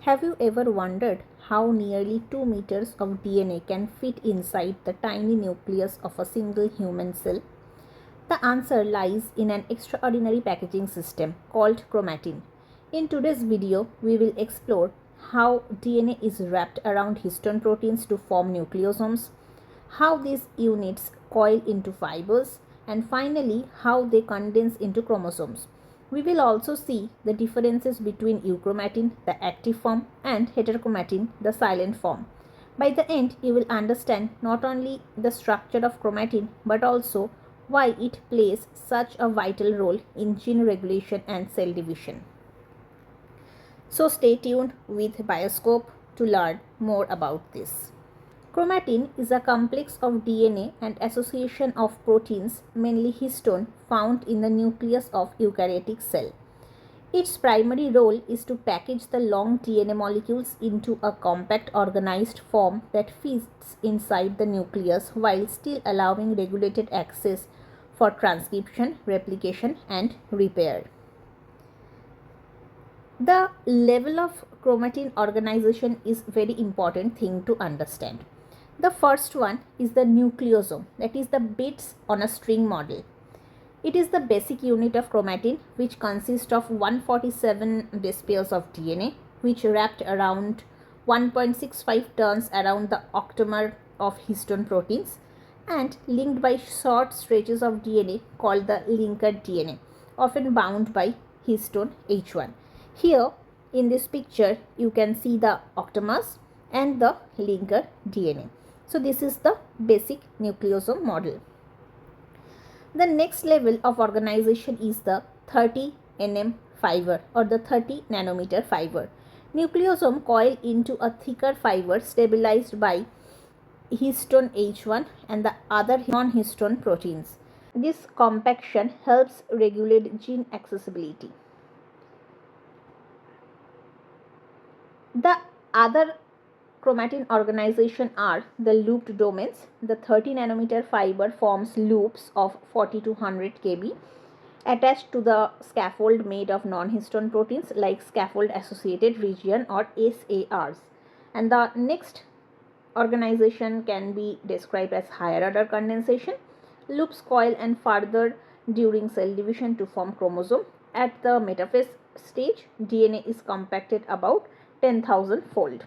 Have you ever wondered how nearly 2 meters of DNA can fit inside the tiny nucleus of a single human cell? The answer lies in an extraordinary packaging system called chromatin. In today's video, we will explore how DNA is wrapped around histone proteins to form nucleosomes, how these units coil into fibers, and finally how they condense into chromosomes. We will also see the differences between euchromatin, the active form, and heterochromatin, the silent form. By the end, you will understand not only the structure of chromatin but also why it plays such a vital role in gene regulation and cell division. So stay tuned with Bioscope to learn more about this. Chromatin is a complex of DNA and association of proteins, mainly histone, found in the nucleus of eukaryotic cell. Its primary role is to package the long DNA molecules into a compact organized form that fits inside the nucleus while still allowing regulated access for transcription, replication, and repair. The level of chromatin organization is a very important thing to understand. The first one is the nucleosome, that is the bits on a string model. It is the basic unit of chromatin, which consists of 147 base pairs of DNA, which wrapped around 1.65 turns around the octamer of histone proteins and linked by short stretches of DNA called the linker DNA, often bound by histone H1. Here in this picture, you can see the octamers and the linker DNA. So this is the basic nucleosome model. The next level of organization is the 30 nm fiber or the 30 nanometer fiber. Nucleosome coil into a thicker fiber stabilized by histone H1 and the other non-histone proteins. This compaction helps regulate gene accessibility. The other chromatin organization are the looped domains. The 30 nanometer fiber forms loops of 40 to 100 kb attached to the scaffold made of non-histone proteins like scaffold associated region or SARs. And the next organization can be described as higher order condensation. Loops coil and further during cell division to form chromosome. At the metaphase stage, DNA is compacted about 10,000 fold.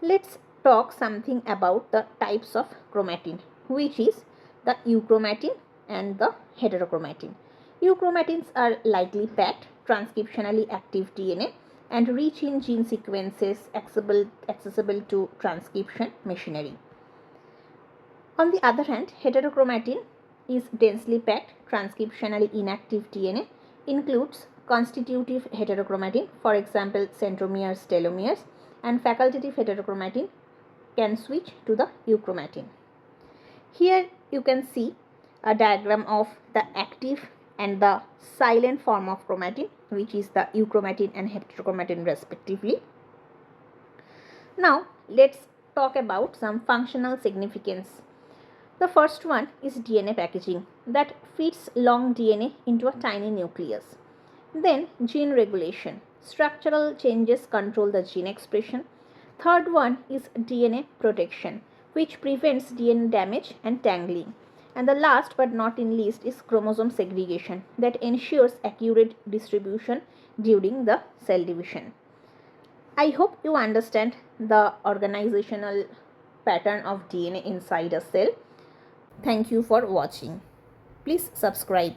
Let's talk something about the types of chromatin, which is the euchromatin and the heterochromatin. Euchromatins are lightly packed, transcriptionally active DNA and rich in gene sequences accessible to transcription machinery. On the other hand, heterochromatin is densely packed, transcriptionally inactive DNA, includes constitutive heterochromatin, for example, centromeres, telomeres, and facultative heterochromatin can switch to the euchromatin. Here you can see a diagram of the active and the silent form of chromatin, which is the euchromatin and heterochromatin respectively. Now let's talk about some functional significance. The first one is DNA packaging that fits long DNA into a tiny nucleus. Then gene regulation. Structural changes control the gene expression. Third one is DNA protection, which prevents DNA damage and tangling. And the last but not in least is chromosome segregation that ensures accurate distribution during the cell division. I hope you understand the organizational pattern of DNA inside a cell. Thank you for watching. Please subscribe.